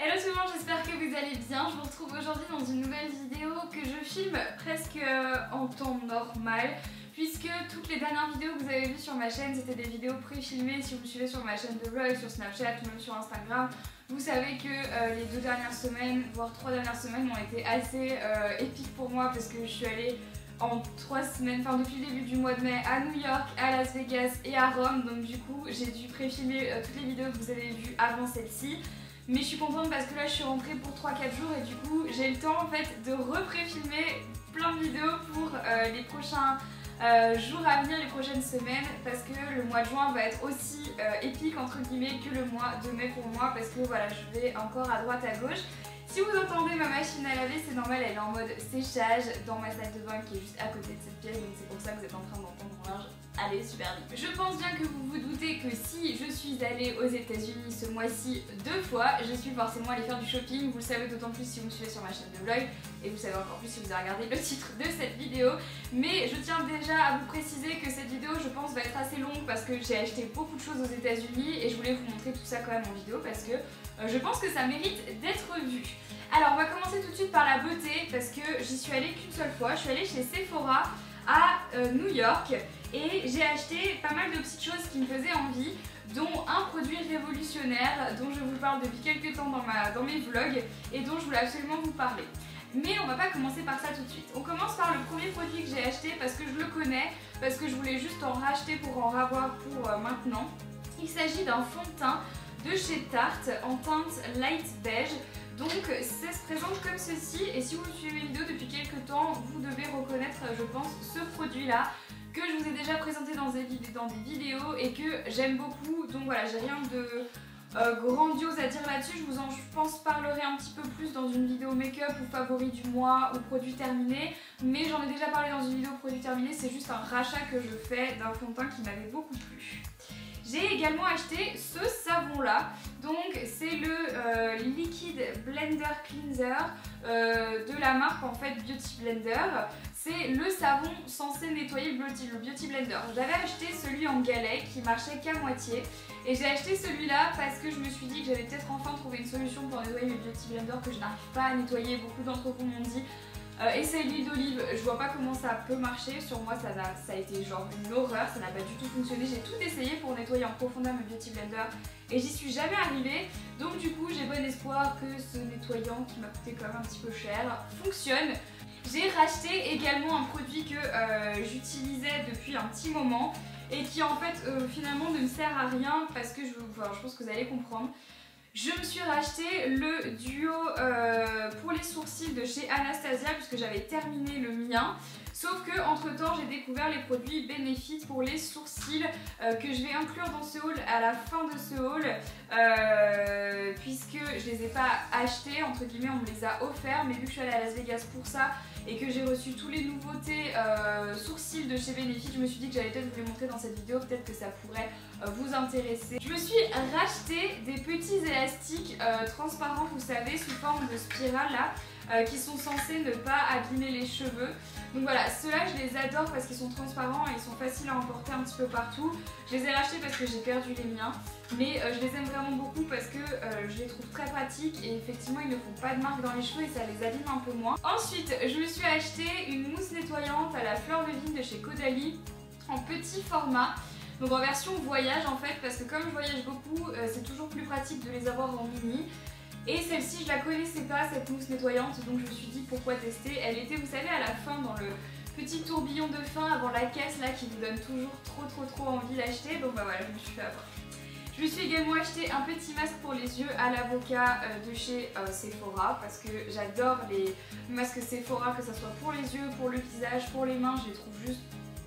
Hello tout le monde, j'espère que vous allez bien. Je vous retrouve aujourd'hui dans une nouvelle vidéo que je filme presque en temps normal, puisque toutes les dernières vidéos que vous avez vues sur ma chaîne c'était des vidéos pré-filmées. Si vous me suivez sur ma chaîne de vlog, sur Snapchat ou même sur Instagram, vous savez que les 2 dernières semaines, voire 3 dernières semaines ont été assez épiques pour moi, parce que je suis allée en 3 semaines, enfin depuis le début du mois de mai, à New York, à Las Vegas et à Rome. Donc du coup j'ai dû pré-filmer toutes les vidéos que vous avez vues avant celle-ci. Mais je suis contente parce que là je suis rentrée pour 3-4 jours et du coup j'ai le temps en fait de repré-filmer plein de vidéos pour les prochains jours à venir, les prochaines semaines, parce que le mois de juin va être aussi épique entre guillemets que le mois de mai pour moi, parce que voilà, je vais encore à droite à gauche. Si vous entendez ma machine à laver, c'est normal, elle est en mode séchage dans ma salle de bain qui est juste à côté de cette pièce, donc c'est pour ça que vous êtes en train d'entendre mon linge aller super vite. Je pense bien que vous vous doutez que si je suis allée aux États-Unis ce mois-ci 2 fois, je suis forcément allée faire du shopping. Vous le savez d'autant plus si vous me suivez sur ma chaîne de vlog, et vous le savez encore plus si vous avez regardé le titre de cette vidéo. Mais je tiens déjà à vous préciser que cette vidéo, je pense, va être assez longue parce que j'ai acheté beaucoup de choses aux États-Unis et je voulais vous montrer tout ça quand même en vidéo parce que je pense que ça mérite d'être vu. Alors on va commencer tout de suite par la beauté parce que j'y suis allée qu'une seule fois. Je suis allée chez Sephora à New York et j'ai acheté pas mal de petites choses qui me faisaient envie, dont un produit révolutionnaire dont je vous parle depuis quelques temps dans mes vlogs et dont je voulais absolument vous parler. Mais on va pas commencer par ça tout de suite. On commence par le premier produit que j'ai acheté parce que je le connais, parce que je voulais juste en racheter pour en avoir pour maintenant. Il s'agit d'un fond de teint de chez Tarte en teinte light beige. Donc ça se présente comme ceci, et si vous me suivez mes vidéos depuis quelques temps, vous devez reconnaître, je pense, ce produit là que je vous ai déjà présenté dans des vidéos et que j'aime beaucoup. Donc voilà, j'ai rien de grandiose à dire là-dessus. Je pense parlerai un petit peu plus dans une vidéo make-up ou favori du mois ou produit terminé, mais j'en ai déjà parlé dans une vidéo produit terminé. C'est juste un rachat que je fais d'un fond de teint qui m'avait beaucoup plu. J'ai également acheté ce savon là, donc c'est le Liquid Blender Cleanser de la marque en fait Beauty Blender. C'est le savon censé nettoyer le Beauty Blender. J'avais acheté celui en galet qui marchait qu'à moitié et j'ai acheté celui-là parce que je me suis dit que j'allais peut-être enfin trouver une solution pour nettoyer le Beauty Blender que je n'arrive pas à nettoyer. Beaucoup d'entre vous m'ont dit essaye l'huile d'olive, je vois pas comment ça peut marcher. Sur moi ça a été genre une horreur, ça n'a pas du tout fonctionné. J'ai tout essayé pour nettoyer en profondeur le Beauty Blender et j'y suis jamais arrivée. Donc du coup j'ai bon espoir que ce nettoyant qui m'a coûté quand même un petit peu cher fonctionne. J'ai racheté également un produit que j'utilisais depuis un petit moment et qui en fait finalement ne me sert à rien parce que je pense que vous allez comprendre. Je me suis racheté le duo pour les sourcils de chez Anastasia puisque j'avais terminé le mien. Sauf que entre temps j'ai découvert les produits Benefit pour les sourcils que je vais inclure dans ce haul à la fin de ce haul puisque je les ai pas achetés, entre guillemets on me les a offerts, mais vu que je suis allée à Las Vegas pour ça et que j'ai reçu tous les nouveautés sourcils de chez Benefit, je me suis dit que j'allais peut-être vous les montrer dans cette vidéo, peut-être que ça pourrait vous intéresser. Je me suis racheté des petits élastiques transparents, vous savez, sous forme de spirale là, qui sont censés ne pas abîmer les cheveux. Donc voilà, ceux-là je les adore parce qu'ils sont transparents et ils sont faciles à emporter un petit peu partout. Je les ai rachetés parce que j'ai perdu les miens, mais je les aime vraiment beaucoup parce que je les trouve très pratiques et effectivement ils ne font pas de marque dans les cheveux et ça les abîme un peu moins. Ensuite, je me suis acheté une mousse nettoyante à la fleur de vigne de chez Caudalie en petit format. Donc en version voyage en fait, parce que comme je voyage beaucoup, c'est toujours plus pratique de les avoir en mini. Et celle-ci je la connaissais pas, cette mousse nettoyante, donc je me suis dit pourquoi tester. Elle était, vous savez, à la fin dans le petit tourbillon de fin avant la caisse là qui vous donne toujours trop envie d'acheter. Donc bah voilà, je me suis fait avoir. Je me suis également acheté un petit masque pour les yeux à l'avocat de chez Sephora parce que j'adore les masques Sephora, que ce soit pour les yeux, pour le visage, pour les mains, je les trouve juste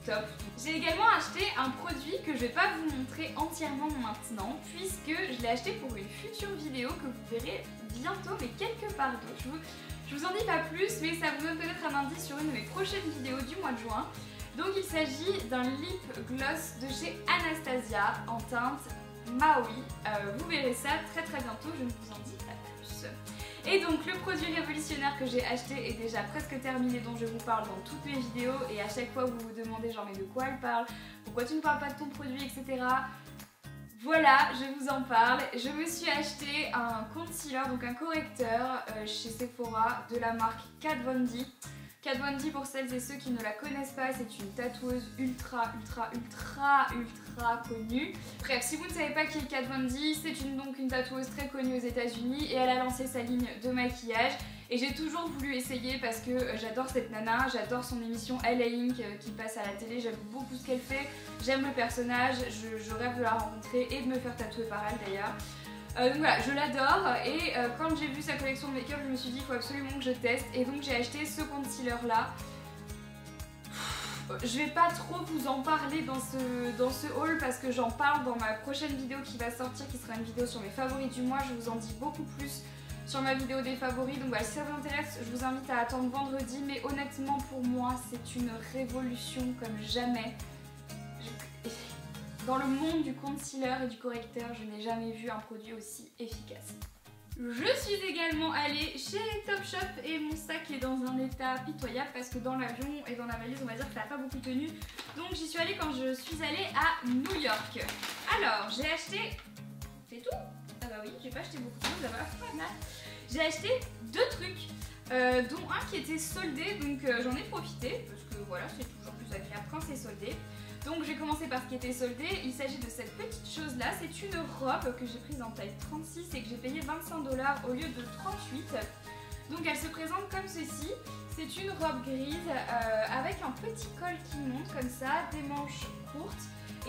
top. J'ai également acheté un produit que je vais pas vous montrer entièrement maintenant puisque je l'ai acheté pour une future vidéo que vous verrez bientôt, mais quelque part d'autre. Je vous en dis pas plus, mais ça vous donne peut-être un indice sur une de mes prochaines vidéos du mois de juin. Donc il s'agit d'un lip gloss de chez Anastasia en teinte Maui. Vous verrez ça très bientôt, je ne vous en dis pas plus. Et donc le produit révolutionnaire que j'ai acheté est déjà presque terminé, dont je vous parle dans toutes mes vidéos et à chaque fois vous vous demandez genre mais de quoi elle parle, pourquoi tu ne parles pas de ton produit, etc. Voilà, je vous en parle. Je me suis acheté un concealer, donc un correcteur chez Sephora de la marque Kat Von D. Kat Von D, pour celles et ceux qui ne la connaissent pas, c'est une tatoueuse ultra connue. Bref, si vous ne savez pas qui est Kat Von D, c'est donc une tatoueuse très connue aux États-Unis et elle a lancé sa ligne de maquillage. Et j'ai toujours voulu essayer parce que j'adore cette nana, j'adore son émission LA Inc qui passe à la télé, j'aime beaucoup ce qu'elle fait, j'aime le personnage, je rêve de la rencontrer et de me faire tatouer par elle d'ailleurs. Donc voilà, je l'adore et quand j'ai vu sa collection de make-up, je me suis dit il faut absolument que je teste et donc j'ai acheté ce concealer là. Je vais pas trop vous en parler dans ce haul parce que j'en parle dans ma prochaine vidéo qui va sortir, qui sera une vidéo sur mes favoris du mois. Je vous en dis beaucoup plus sur ma vidéo des favoris, donc voilà, si ça vous intéresse, je vous invite à attendre vendredi, mais honnêtement pour moi c'est une révolution comme jamais. Dans le monde du concealer et du correcteur, je n'ai jamais vu un produit aussi efficace. Je suis également allée chez Topshop et mon sac est dans un état pitoyable parce que dans l'avion et dans la valise on va dire que ça n'a pas beaucoup tenu. Donc j'y suis allée quand je suis allée à New York. Alors j'ai acheté... C'est tout? Ah bah oui, j'ai pas acheté beaucoup de choses là-bas. J'ai acheté deux trucs, dont un qui était soldé, donc j'en ai profité parce que voilà, c'est toujours plus agréable quand c'est soldé. Donc j'ai commencé par ce qui était soldé. Il s'agit de cette petite chose là, c'est une robe que j'ai prise en taille 36 et que j'ai payé 25 $ au lieu de 38. Donc elle se présente comme ceci. C'est une robe grise avec un petit col qui monte comme ça, des manches courtes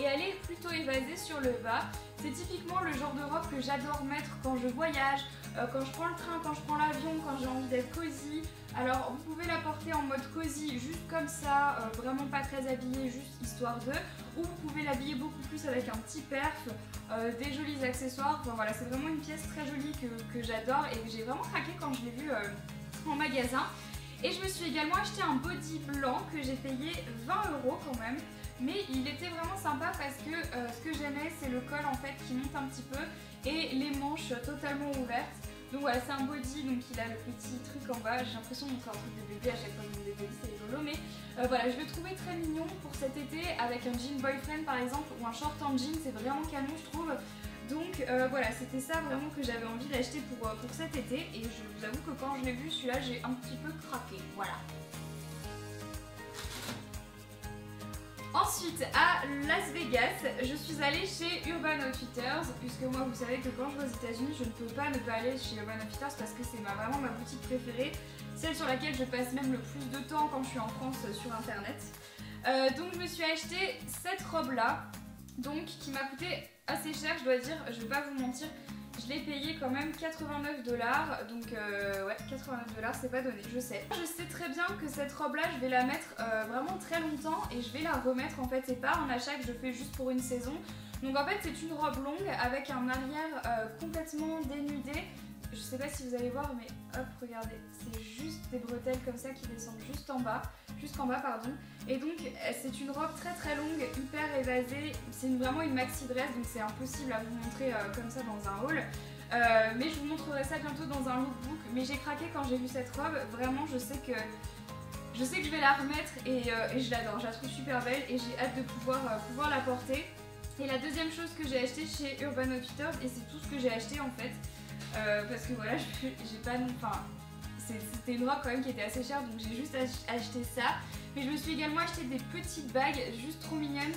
et elle est plutôt évasée sur le bas. C'est typiquement le genre de robe que j'adore mettre quand je voyage, quand je prends le train, quand je prends l'avion, quand j'ai envie d'être cosy. Alors vous pouvez la porter en mode cosy juste comme ça, vraiment pas très habillée, juste histoire de, ou vous pouvez l'habiller beaucoup plus avec un petit perf, des jolis accessoires. Enfin voilà, c'est vraiment une pièce très jolie que j'adore et que j'ai vraiment craqué quand je l'ai vue en magasin. Et je me suis également acheté un body blanc que j'ai payé 20 € quand même. Mais il était vraiment sympa parce que ce que j'aimais c'est le col en fait qui monte un petit peu et les manches totalement ouvertes. Donc voilà, c'est un body, donc il a le petit truc en bas. J'ai l'impression de montrer un truc de bébé à chaque fois que je montre des bébés, c'est rigolo. Mais voilà, je le trouvais très mignon pour cet été avec un jean boyfriend par exemple ou un short en jean, c'est vraiment canon je trouve. Donc voilà, c'était ça vraiment que j'avais envie d'acheter pour cet été et je vous avoue que quand je l'ai vu celui-là j'ai un petit peu craqué, voilà. Ensuite, à Las Vegas, je suis allée chez Urban Outfitters, puisque moi vous savez que quand je vais aux États-Unis, je ne peux pas ne pas aller chez Urban Outfitters parce que c'est vraiment ma boutique préférée, celle sur laquelle je passe même le plus de temps quand je suis en France sur internet. Donc je me suis acheté cette robe là, donc qui m'a coûté assez cher, je dois dire, je vais pas vous mentir. Je l'ai payé quand même 89 $, donc ouais, 89 $, c'est pas donné, je sais. Je sais très bien que cette robe là, je vais la mettre vraiment très longtemps et je vais la remettre en fait, c'est pas un achat que je fais juste pour une saison. Donc en fait c'est une robe longue avec un arrière complètement dénudé. Je sais pas si vous allez voir mais hop, regardez, c'est juste des bretelles comme ça qui descendent jusqu'en bas pardon. Et donc c'est une robe très longue, hyper évasée, c'est vraiment une maxi dress donc c'est impossible à vous montrer comme ça dans un haul. Mais je vous montrerai ça bientôt dans un lookbook. Mais j'ai craqué quand j'ai vu cette robe, vraiment je sais que je vais la remettre et je l'adore, je la trouve super belle et j'ai hâte de pouvoir la porter. Et la deuxième chose que j'ai acheté chez Urban Outfitters, et c'est tout ce que j'ai acheté en fait, parce que voilà, j'ai pas non, enfin c'était une robe quand même qui était assez chère donc j'ai juste acheté ça. Mais je me suis également acheté des petites bagues juste trop mignonnes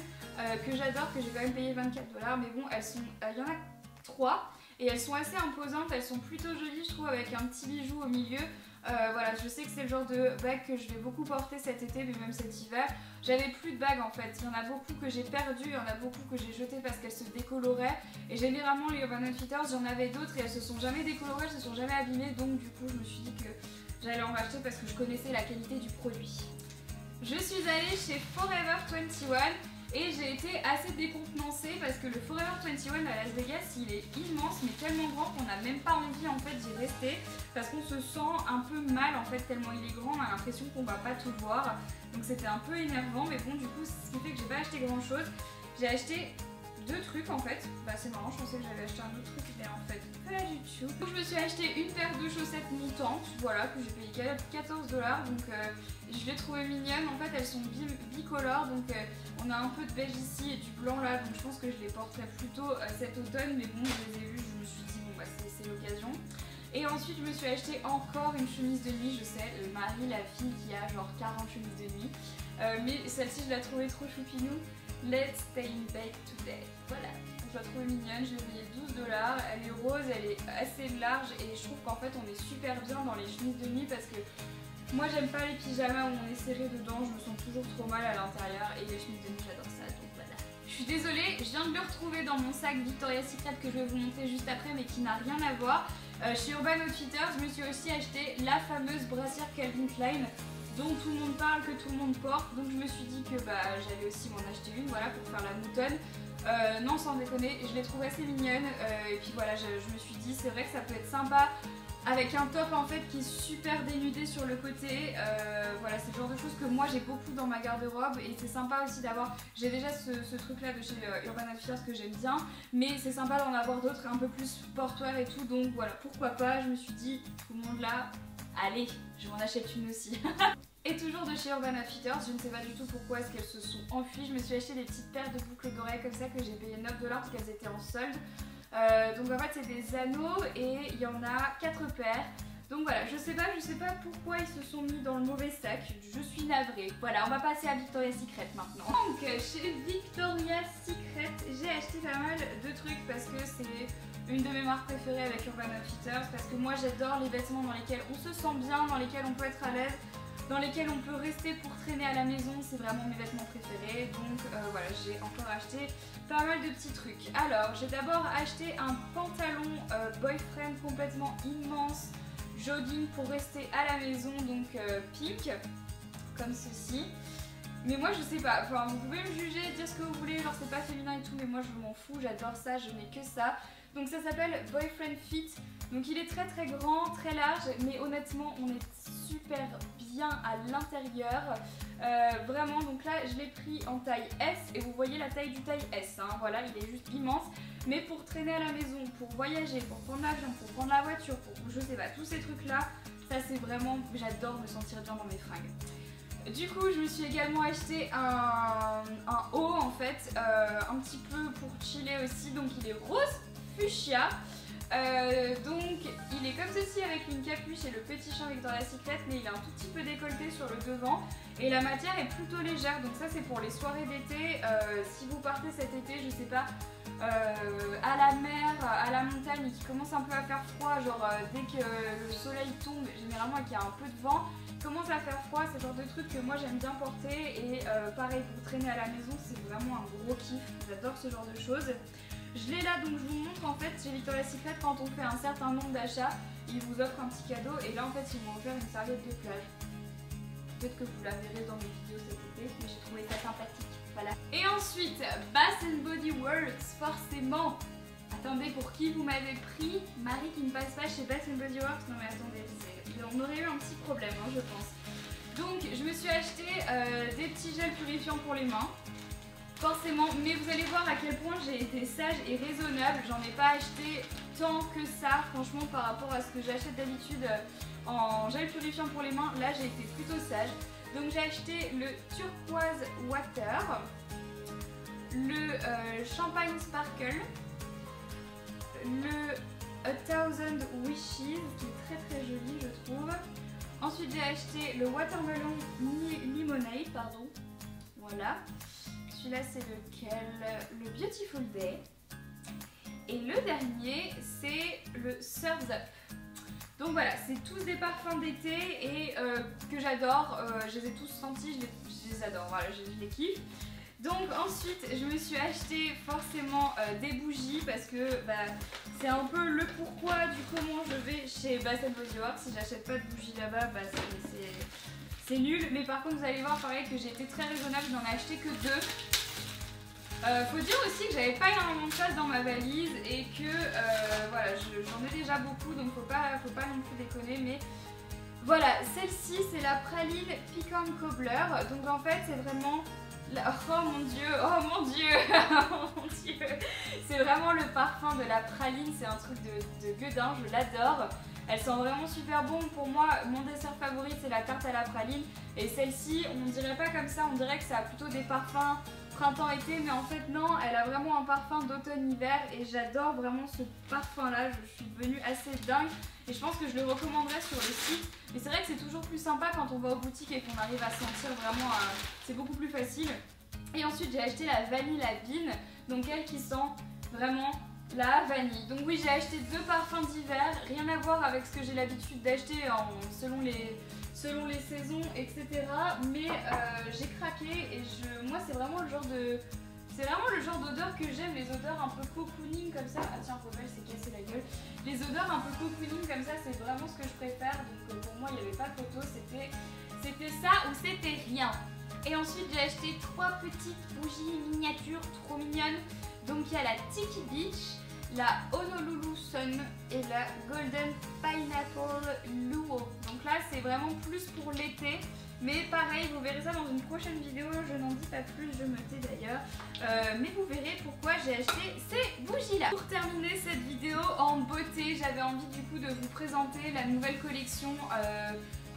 que j'adore, que j'ai quand même payé 24 $. Mais bon, elles sont, il y en a 3 et elles sont assez imposantes, elles sont plutôt jolies je trouve avec un petit bijou au milieu. Voilà, je sais que c'est le genre de bague que je vais beaucoup porter cet été mais même cet hiver. J'avais plus de bagues en fait, il y en a beaucoup que j'ai perdu, il y en a beaucoup que j'ai jetées parce qu'elles se décoloraient. Et généralement les Urban Outfitters, j'en avais d'autres et elles se sont jamais décolorées, elles se sont jamais abîmées. Donc du coup je me suis dit que j'allais en racheter parce que je connaissais la qualité du produit. Je suis allée chez Forever 21 et j'ai été assez décontenancée parce que le Forever 21 à Las Vegas il est immense mais tellement grand qu'on n'a même pas envie en fait d'y rester parce qu'on se sent un peu mal en fait tellement il est grand, on a l'impression qu'on va pas tout voir donc c'était un peu énervant mais bon du coup ce qui fait que j'ai pas acheté grand chose. J'ai acheté deux trucs en fait. Bah c'est marrant, je pensais que j'avais acheté un autre truc mais en fait pas du tout. Donc je me suis acheté une paire de chaussettes montantes, voilà, que j'ai payé 14 $, donc je l'ai trouvée mignonne. En fait elles sont bicolores, donc on a un peu de beige ici et du blanc là, donc je pense que je les porterai plutôt cet automne, mais bon je les ai vues, je me suis dit bon bah c'est l'occasion. Et ensuite je me suis acheté encore une chemise de nuit, je sais, Marie la fille qui a genre 40 chemises de nuit, mais celle-ci je la trouvais trop choupinou. Let's stay in bed today. Voilà, je la trouve mignonne, je l'ai payée 12 $, elle est rose, elle est assez large et je trouve qu'en fait on est super bien dans les chemises de nuit parce que moi j'aime pas les pyjamas où on est serré dedans, je me sens toujours trop mal à l'intérieur et les chemises de nuit j'adore ça, donc voilà. Je suis désolée, je viens de le retrouver dans mon sac Victoria's Secret que je vais vous montrer juste après mais qui n'a rien à voir. Chez Urban Outfitters, je me suis aussi acheté la fameuse brassière Calvin Klein dont tout le monde parle, que tout le monde porte, donc je me suis dit que j'allais aussi m'en acheter une, voilà, pour faire la moutonne. Non, sans déconner, je l'ai trouvée assez mignonne, et puis voilà, je me suis dit c'est vrai que ça peut être sympa avec un top en fait qui est super dénudé sur le côté. Voilà, c'est le genre de choses que moi j'ai beaucoup dans ma garde-robe et c'est sympa aussi d'avoir, j'ai déjà ce truc là de chez Urban Outfitters que j'aime bien, mais c'est sympa d'en avoir d'autres un peu plus portwear et tout, donc voilà, pourquoi pas, je me suis dit tout le monde là, allez, je m'en achète une aussi. Et toujours de chez Urban Outfitters, je ne sais pas du tout pourquoi est-ce qu'elles se sont enfuies, je me suis acheté des petites paires de boucles d'oreilles comme ça que j'ai payé 9 $ parce qu'elles étaient en solde. Donc en fait c'est des anneaux et il y en a 4 paires. Donc voilà, je sais pas pourquoi ils se sont mis dans le mauvais sac, je suis navrée. Voilà, on va passer à Victoria's Secret maintenant. Donc chez Victoria's Secret, j'ai acheté pas mal de trucs parce que c'est une de mes marques préférées avec Urban Outfitters, parce que moi j'adore les vêtements dans lesquels on se sent bien, dans lesquels on peut être à l'aise, dans lesquels on peut rester pour traîner à la maison, c'est vraiment mes vêtements préférés. Donc voilà, j'ai encore acheté pas mal de petits trucs. Alors j'ai d'abord acheté un pantalon boyfriend complètement immense, jogging pour rester à la maison, donc pink, comme ceci. Mais moi je sais pas, enfin vous pouvez me juger, dire ce que vous voulez, genre c'est pas féminin et tout, mais moi je m'en fous, j'adore ça, je n'ai que ça. Donc ça s'appelle Boyfriend Fit, donc il est très très grand, très large, mais honnêtement on est super bien à l'intérieur. Vraiment, donc là je l'ai pris en taille S et vous voyez la taille du taille S, hein, voilà, il est juste immense. Mais pour traîner à la maison, pour voyager, pour prendre l'avion, pour prendre la voiture, pour je sais pas, tous ces trucs là, ça c'est vraiment, j'adore me sentir bien dans mes fringues. Du coup je me suis également acheté un haut en fait, un petit peu pour chiller aussi, donc il est rose fuchsia. Donc il est comme ceci avec une capuche et le petit champ Victoria's Secret, mais il est un tout petit peu décolleté sur le devant et la matière est plutôt légère, donc ça c'est pour les soirées d'été. Si vous partez cet été, je sais pas, à la mer, à la montagne et qui commence un peu à faire froid, genre dès que le soleil tombe, généralement et qu'il y a un peu de vent, commence à faire froid, c'est le genre de truc que moi j'aime bien porter et pareil pour traîner à la maison c'est vraiment un gros kiff, j'adore ce genre de choses. Je l'ai là, donc je vous montre en fait chez Victoria's Secret, quand on fait un certain nombre d'achats, ils vous offrent un petit cadeau et là en fait ils m'ont offert une serviette de plage. Peut-être que vous la verrez dans mes vidéos cet été, mais j'ai trouvé ça sympathique. Voilà. Et ensuite, Bath & Body Works, forcément. Attendez, pour qui vous m'avez pris? Marie qui ne passe pas chez Bath & Body Works? Non mais attendez, on aurait eu un petit problème, hein, je pense. Donc je me suis acheté des petits gels purifiants pour les mains. Forcément, mais vous allez voir à quel point j'ai été sage et raisonnable, j'en ai pas acheté tant que ça, franchement par rapport à ce que j'achète d'habitude en gel purifiant pour les mains, là j'ai été plutôt sage. Donc j'ai acheté le Turquoise Water, le Champagne Sparkle, le A Thousand Wishes qui est très très joli je trouve. Ensuite j'ai acheté le Watermelon Lemonade, pardon, voilà. Celui-là c'est lequel? Le Beautiful Day. Et le dernier c'est le Surf's Up. Donc voilà, c'est tous des parfums d'été et que j'adore. Je les ai tous sentis, je les adore, voilà, je les kiffe. Donc ensuite je me suis acheté forcément des bougies parce que c'est un peu le pourquoi du comment je vais chez Bath & Body Works. Si j'achète pas de bougies là-bas, c'est nul. Mais par contre vous allez voir pareil que j'ai été très raisonnable, j'en ai acheté que 2. Faut dire aussi que j'avais pas énormément de place dans ma valise et que voilà, j'en ai déjà beaucoup, donc faut pas non plus déconner. Mais voilà, celle-ci c'est la praline Pecan Cobbler. Donc en fait c'est vraiment Oh mon dieu, oh mon dieu, oh mon dieu. C'est vraiment le parfum de la praline, c'est un truc de gueudin, je l'adore. Elles sont vraiment super bonnes. Pour moi, mon dessert favori c'est la tarte à la praline. Et celle-ci, on dirait pas comme ça, on dirait que ça a plutôt des parfums printemps-été, mais en fait non, elle a vraiment un parfum d'automne-hiver et j'adore vraiment ce parfum-là. Je suis devenue assez dingue et je pense que je le recommanderais sur le site. Mais c'est vrai que c'est toujours plus sympa quand on va aux boutiques et qu'on arrive à sentir vraiment, c'est beaucoup plus facile. Et ensuite j'ai acheté la vanille la Bean, donc elle qui sent vraiment la vanille. Donc oui, j'ai acheté 2 parfums d'hiver, rien à voir avec ce que j'ai l'habitude d'acheter selon les saisons, etc. Mais j'ai craqué et moi c'est vraiment le genre d'odeur que j'aime, les odeurs un peu cocooning comme ça. Ah tiens, Rebelle s'est cassé la gueule. Les odeurs un peu cocooning comme ça, c'est vraiment ce que je préfère. Donc pour moi, il n'y avait pas photo, c'était ça ou c'était rien. Et ensuite, j'ai acheté 3 petites bougies miniatures trop mignonnes. Donc il y a la Tiki Beach, la Honolulu Sun et la Golden Pineapple Luo. Donc là c'est vraiment plus pour l'été, mais pareil vous verrez ça dans une prochaine vidéo, je n'en dis pas plus, je me tais d'ailleurs, mais vous verrez pourquoi j'ai acheté ces bougies là. Pour terminer cette vidéo en beauté, j'avais envie du coup de vous présenter la nouvelle collection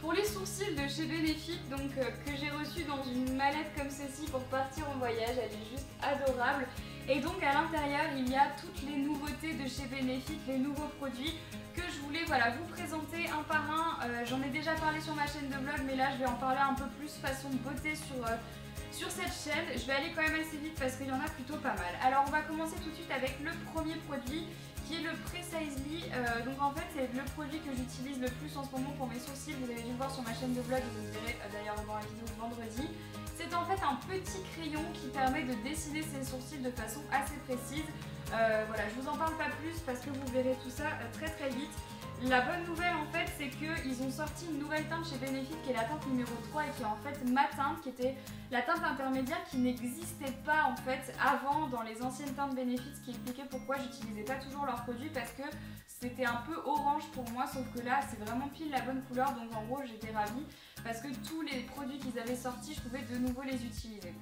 pour les sourcils de chez Benefit, donc que j'ai reçue dans une mallette comme ceci pour partir en voyage. Elle est juste adorable. Et donc à l'intérieur il y a toutes les nouveautés de chez Benefit, les nouveaux produits que je voulais vous présenter un par un. J'en ai déjà parlé sur ma chaîne de vlog, mais là je vais en parler un peu plus façon beauté sur cette chaîne. Je vais aller quand même assez vite parce qu'il y en a plutôt pas mal. Alors on va commencer tout de suite avec le premier produit qui est le Precisely. Donc en fait c'est le produit que j'utilise le plus en ce moment pour mes sourcils. Vous avez dû le voir sur ma chaîne de vlog et vous le verrez d'ailleurs dans la vidéo de vendredi. C'est en fait un petit crayon qui permet de dessiner ses sourcils de façon assez précise. Voilà, je vous en parle pas plus parce que vous verrez tout ça très très vite. La bonne nouvelle en fait c'est qu'ils ont sorti une nouvelle teinte chez Benefit qui est la teinte numéro 3 et qui est en fait ma teinte, qui était la teinte intermédiaire qui n'existait pas en fait avant dans les anciennes teintes Benefit, ce qui expliquait pourquoi j'utilisais pas toujours leurs produits parce que c'était un peu orange pour moi, sauf que là c'est vraiment pile la bonne couleur, donc en gros j'étais ravie parce que tous les produits qu'ils avaient sortis je pouvais de nouveau les utiliser.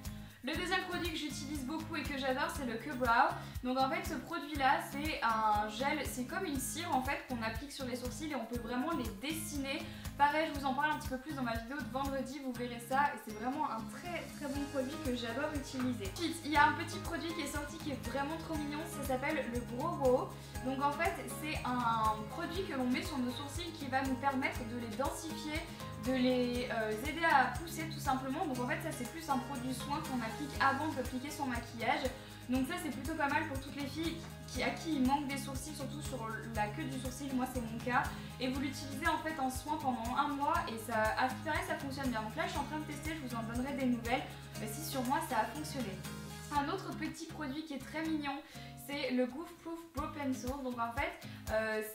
Le deuxième produit que j'utilise beaucoup et que j'adore c'est le Q-Brow. Donc en fait ce produit là c'est un gel, c'est comme une cire en fait qu'on applique sur les sourcils et on peut vraiment les dessiner. Pareil, je vous en parle un petit peu plus dans ma vidéo de vendredi, vous verrez ça et c'est vraiment un très très bon produit que j'adore utiliser. Ensuite il y a un petit produit qui est sorti qui est vraiment trop mignon, ça s'appelle le Brow. Donc en fait c'est un produit que l'on met sur nos sourcils qui va nous permettre de les densifier, de les aider à pousser tout simplement. Donc en fait ça c'est plus un produit soin qu'on applique avant d'appliquer son maquillage. Donc ça c'est plutôt pas mal pour toutes les filles à qui il manque des sourcils, surtout sur la queue du sourcil, moi c'est mon cas. Et vous l'utilisez en fait en soin pendant un mois et ça, à ce qui paraît ça fonctionne bien. Donc là je suis en train de tester, je vous en donnerai des nouvelles si sur moi ça a fonctionné. Un autre petit produit qui est très mignon, c'est le Goof Proof Brow Pencil. Donc en fait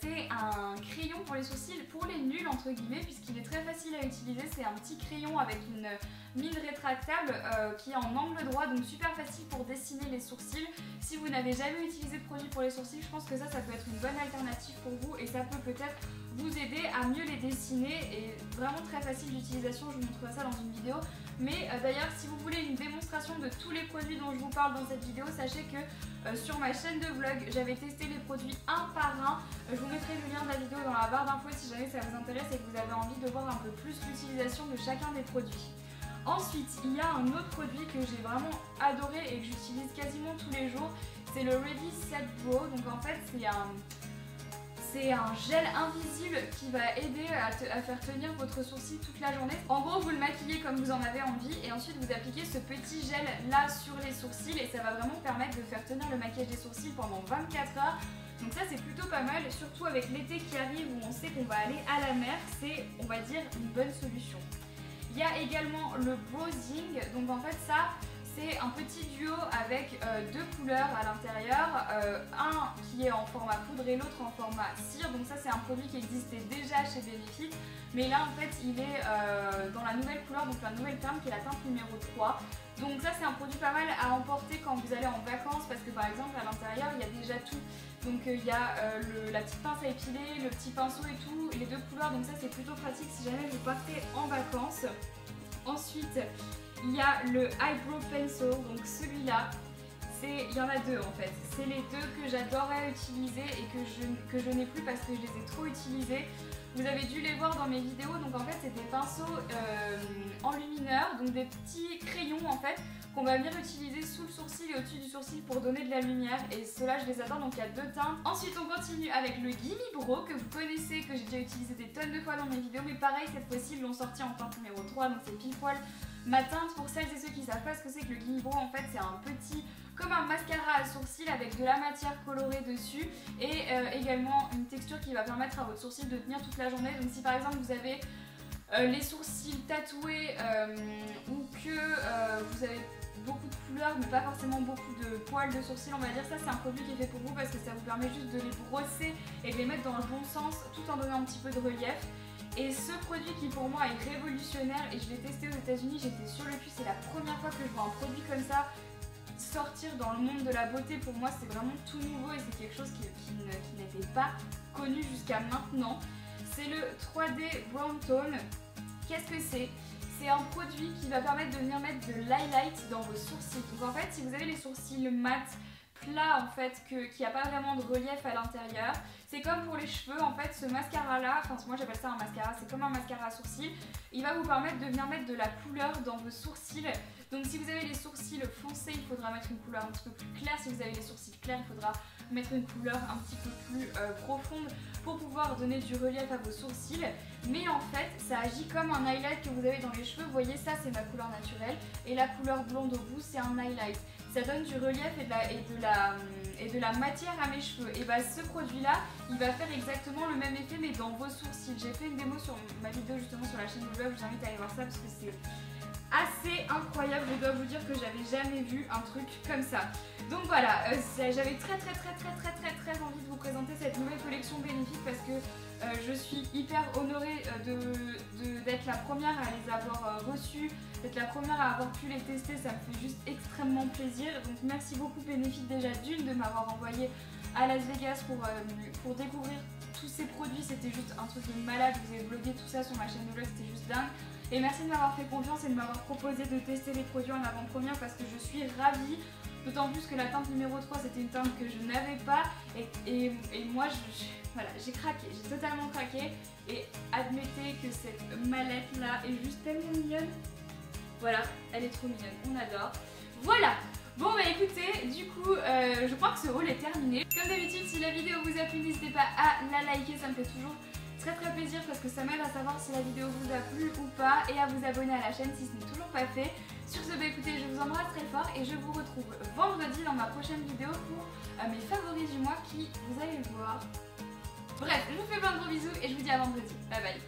c'est un crayon pour les sourcils pour les nuls entre guillemets, puisqu'il est très facile à utiliser. C'est un petit crayon avec une mine rétractable qui est en angle droit, donc super facile pour dessiner les sourcils. Si vous n'avez jamais utilisé de produit pour les sourcils, je pense que ça peut être une bonne alternative pour vous et ça peut peut-être vous aider à mieux les dessiner et vraiment très facile d'utilisation. Je vous montrerai ça dans une vidéo. Mais d'ailleurs si vous voulez une démonstration de tous les produits dont je vous parle dans cette vidéo, sachez que sur ma chaîne de vlog j'avais testé les produits un par un. Je vous mettrai le lien de la vidéo dans la barre d'infos si jamais ça vous intéresse et que vous avez envie de voir un peu plus l'utilisation de chacun des produits. Ensuite il y a un autre produit que j'ai vraiment adoré et que j'utilise quasiment tous les jours, c'est le Ready Set Brow. Donc en fait c'est un gel invisible qui va aider à faire tenir votre sourcil toute la journée. En gros vous le maquillez comme vous en avez envie et ensuite vous appliquez ce petit gel là sur les sourcils et ça va vraiment permettre de faire tenir le maquillage des sourcils pendant 24 heures. Donc ça c'est plutôt pas mal, surtout avec l'été qui arrive où on sait qu'on va aller à la mer, c'est on va dire une bonne solution. Il y a également le Browsing, donc en fait ça c'est un petit duo avec deux couleurs à l'intérieur, un qui est en format poudre et l'autre en format cire. Donc ça c'est un produit qui existait déjà chez Benefit, mais là en fait il est dans la nouvelle couleur, donc la nouvelle teinte qui est la teinte numéro 3. Donc ça c'est un produit pas mal à emporter quand vous allez en vacances parce que par exemple à l'intérieur il y a déjà tout. Donc il y a la petite pince à épiler, le petit pinceau et tout, les deux couleurs, donc ça c'est plutôt pratique si jamais vous partez en vacances. Ensuite il y a le Eyebrow Pencil, donc celui-là. Il y en a deux en fait, c'est les deux que j'adorais utiliser et que je n'ai plus parce que je les ai trop utilisés. Vous avez dû les voir dans mes vidéos, donc en fait c'est des pinceaux enlumineurs, donc des petits crayons en fait qu'on va venir utiliser sous le sourcil et au-dessus du sourcil pour donner de la lumière, et ceux-là je les adore, donc il y a deux teintes. Ensuite on continue avec le Gimme Brow que vous connaissez, que j'ai déjà utilisé des tonnes de fois dans mes vidéos, mais pareil cette fois-ci ils l'ont sorti en teinte numéro 3, donc c'est pile poil ma teinte. Pour celles et ceux qui savent pas ce que c'est que le Gimme Brow, en fait c'est un petit, comme un mascara à sourcils avec de la matière colorée dessus et également une texture qui va permettre à votre sourcil de tenir toute la journée. Donc si par exemple vous avez les sourcils tatoués ou que vous avez beaucoup de couleurs mais pas forcément beaucoup de poils de sourcils, on va dire, ça c'est un produit qui est fait pour vous parce que ça vous permet juste de les brosser et de les mettre dans le bon sens tout en donnant un petit peu de relief. Et ce produit qui pour moi est révolutionnaire et je l'ai testé aux États-Unis, j'étais sur le cul, c'est la première fois que je vois un produit comme ça sortir dans le monde de la beauté. Pour moi c'est vraiment tout nouveau et c'est quelque chose qui n'était pas connu jusqu'à maintenant. C'est le 3D Brown Tone. Qu'est-ce que c'est? C'est un produit qui va permettre de venir mettre de l'highlight dans vos sourcils. Donc en fait si vous avez les sourcils mat, plats en fait, qu'il n'y a pas vraiment de relief à l'intérieur, c'est comme pour les cheveux en fait, ce mascara là, enfin moi j'appelle ça un mascara, c'est comme un mascara à sourcils, il va vous permettre de venir mettre de la couleur dans vos sourcils. Donc si vous avez les sourcils foncés, il faudra mettre une couleur un petit peu plus claire, si vous avez les sourcils clairs, il faudra mettre une couleur un petit peu plus profonde pour pouvoir donner du relief à vos sourcils. Mais en fait ça agit comme un highlight que vous avez dans les cheveux. Vous voyez, ça c'est ma couleur naturelle et la couleur blonde au bout c'est un highlight. Ça donne du relief et de la matière à mes cheveux. Et bah ce produit là il va faire exactement le même effet mais dans vos sourcils. J'ai fait une démo sur ma vidéo justement sur la chaîne du blog, je vous invite à aller voir ça parce que c'est assez incroyable. Je dois vous dire que j'avais jamais vu un truc comme ça. Donc voilà, j'avais très envie de vous présenter cette nouvelle collection Benefit parce que je suis hyper honorée d'être la première à les avoir reçus, d'être la première à avoir pu les tester, ça me fait juste extrêmement plaisir. Donc merci beaucoup Benefit déjà d'une de m'avoir envoyé à Las Vegas pour découvrir tous ces produits. C'était juste un truc de malade, je vous ai vlogué tout ça sur ma chaîne de vlog, c'était juste dingue. Et merci de m'avoir fait confiance et de m'avoir proposé de tester les produits en avant-première parce que je suis ravie. D'autant plus que la teinte numéro 3 c'était une teinte que je n'avais pas et moi voilà, j'ai craqué, j'ai totalement craqué. Et admettez que cette mallette là est juste tellement mignonne. Voilà, elle est trop mignonne, on adore. Voilà. Bon bah écoutez, du coup je crois que ce haul est terminé. Comme d'habitude, si la vidéo vous a plu, n'hésitez pas à la liker, ça me fait toujours très plaisir parce que ça m'aide à savoir si la vidéo vous a plu ou pas et à vous abonner à la chaîne si ce n'est toujours pas fait. Sur ce, bah écoutez, je vous embrasse très fort et je vous retrouve vendredi dans ma prochaine vidéo pour mes favoris du mois qui, vous allez le voir. Bref, je vous fais plein de gros bisous et je vous dis à vendredi. Bye bye.